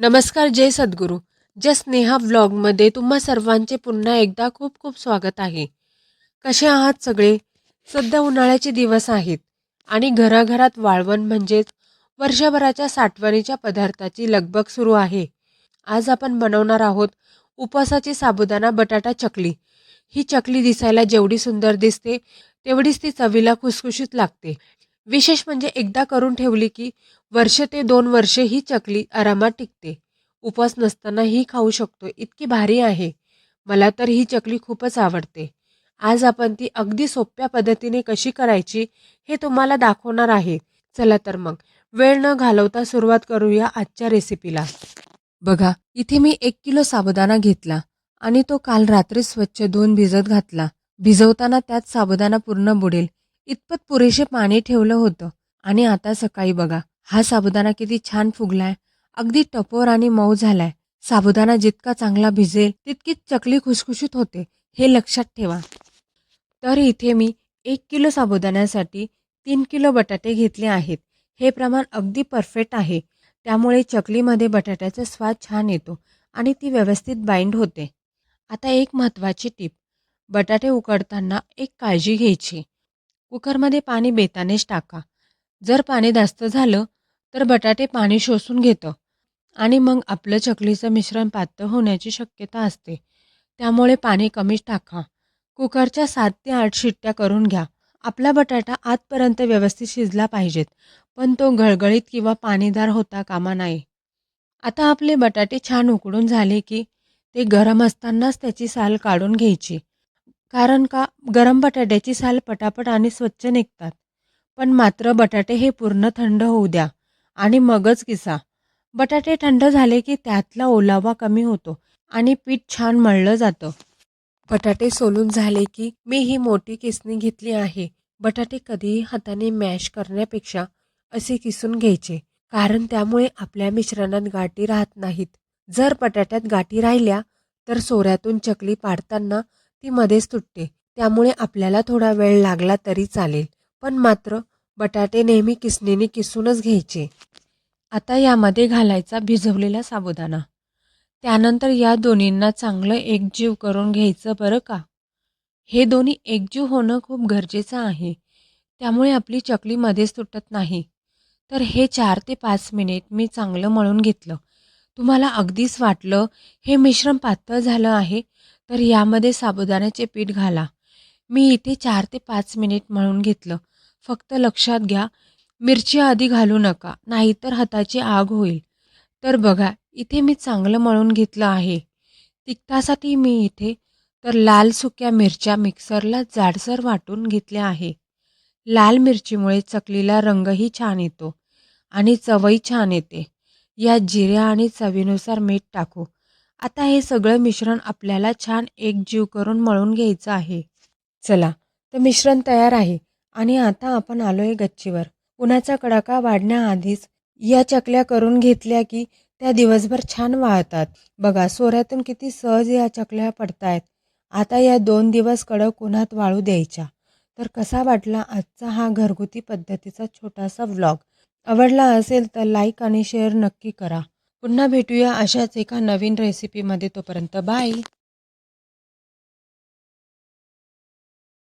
नमस्कार, जय सद्गुरू. जय स्नेहा व्लॉगमध्ये तुम्हा सर्वांचे पुन्हा एकदा खूप खूप स्वागत आहे. कसे आहात सगळे? सध्या उन्हाळ्याचे दिवस आहेत आणि घराघरात वाळवण म्हणजेच वर्षभराच्या साठवणीच्या पदार्थाची लगबग सुरू आहे. आज आपण बनवणार आहोत उपवासाची साबुदाणा बटाटा चकली. ही चकली दिसायला जेवढी सुंदर दिसते तेवढीच ती चवीला खुसखुशीत लागते. विशेष म्हणजे एकदा करून ठेवली की वर्ष ते 2 वर्षे ही चकली आरामात टिकते. उपवास नसताना ही खाऊ शकतो, इतकी भारी आहे. मला तर ही चकली खूपच आवडते. आज आपण ती अगदी सोप्या पद्धतीने कशी करायची हे तुम्हाला दाखवणार आहे. चला तर मग वेळ न घालवता सुरुवात करूया आजच्या रेसिपीला. बघा, इथे मी 1 किलो साबुदाणा घेतला आणि तो काल रात्री स्वच्छ धुवून भिजत घातला. भिजवताना त्यात साबुदाणा पूर्ण बुडेल इतपत पुरेसे पाणी ठेवलं होतं. आणि आता सकाळी बघा, हा साबुदाणा किती छान फुगलाय, अगदी टपोर आणि मऊ झालाय. साबुदाणा जितका चांगला भिजेल तितकीच चकली खुसखुशीत होते, हे लक्षात ठेवा. तर इथे मी 1 किलो साबुदाण्यासाठी 3 किलो बटाटे घेतले आहेत. हे प्रमाण अगदी परफेक्ट आहे. त्यामुळे चकलीमध्ये बटाट्याचा स्वाद छान येतो आणि ती व्यवस्थित बाइंड होते. आता एक महत्त्वाची टीप, बटाटे उकडताना एक काळजी घ्यायची. कुकरमध्ये पाणी बेतानेच टाका. जर पाणी जास्त झालं तर बटाटे पाणी शोषून घेतं आणि मग आपलं चकलीचं मिश्रण पातळ होण्याची शक्यता असते. त्यामुळे पाणी कमीच टाका. कुकरच्या 7 ते 8 शिट्ट्या करून घ्या. आपला बटाटा आतपर्यंत व्यवस्थित शिजला पाहिजेत, पण तो गळगळीत किंवा पाणीदार होता कामा नये. आता आपले बटाटे छान उकडून झाले की ते गरम असतानाच त्याची साल काढून घ्यायची. कारण का गरम बटाट्याची साल पटापट आणि स्वच्छ निघतात. पण मात्र बटाटे हे पूर्ण थंड होऊ द्या आणि मगच किसा. बटाटे थंड झाले की त्यातला ओलावा कमी होतो आणि पीठ छान मळलं जातं. बटाटे सोलून झाले की मी ही मोठी किसणी घेतली आहे. बटाटे कधीही हाताने मॅश करण्यापेक्षा असे किसून घ्यायचे, कारण त्यामुळे आपल्या मिश्रणात गाठी राहत नाहीत. जर बटाट्यात गाठी राहिल्या तर सोऱ्यातून चकली पाडताना ती मध्येच तुटते. त्यामुळे आपल्याला थोडा वेळ लागला तरी चालेल, पण मात्र बटाटे नेहमी किसणीने किसूनच घ्यायचे. आता यामध्ये घालायचा भिजवलेला साबुदाणा. त्यानंतर या दोन्हींना चांगलं एकजीव करून घ्यायचं बरं का. हे दोन्ही एकजीव होणं खूप गरजेचं आहे. त्यामुळे आपली चकली मध्येच तुटत नाही. तर हे 4 ते 5 मिनिट मी चांगलं मळून घेतलं. तुम्हाला अगदीच वाटलं हे मिश्रण पातळ झालं आहे तर यामध्ये साबुदाण्याचे पीठ घाला. मी इथे 4 ते 5 मिनिट मळून घेतलं. फक्त लक्षात घ्या, मिरची आधी घालू नका, नाहीतर हाताची आग होईल. तर बघा, इथे मी चांगलं मळून घेतलं आहे. तिखटासाठी मी इथे तर लाल सुक्या मिरच्या मिक्सरला जाडसर वाटून घेतल्या आहे. लाल मिरचीमुळे चकलीला रंगही छान येतो आणि चवही छान येते. या जिऱ्या आणि चवीनुसार मीठ टाकू. आता हे सगळं मिश्रण आपल्याला छान एकजीव करून मळून घ्यायचं आहे. चला, तर मिश्रण तयार आहे आणि आता आपण आलोय गच्चीवर. उन्हाचा कडाका वाढण्याआधीच या चकल्या करून घेतल्या की त्या दिवसभर छान वाळतात. बघा, सोऱ्यातून किती सहज या चकल्या पडतायत. आता या 2 दिवस कडक उन्हात वाळू द्यायच्या. तर कसा वाटला आजचा हा घरगुती पद्धतीचा छोटासा व्लॉग? आवडला असेल तर लाईक आणि शेअर नक्की करा. पुन्हा भेटूया अशाच एका नवीन रेसिपीमध्ये. तोपर्यंत बाय.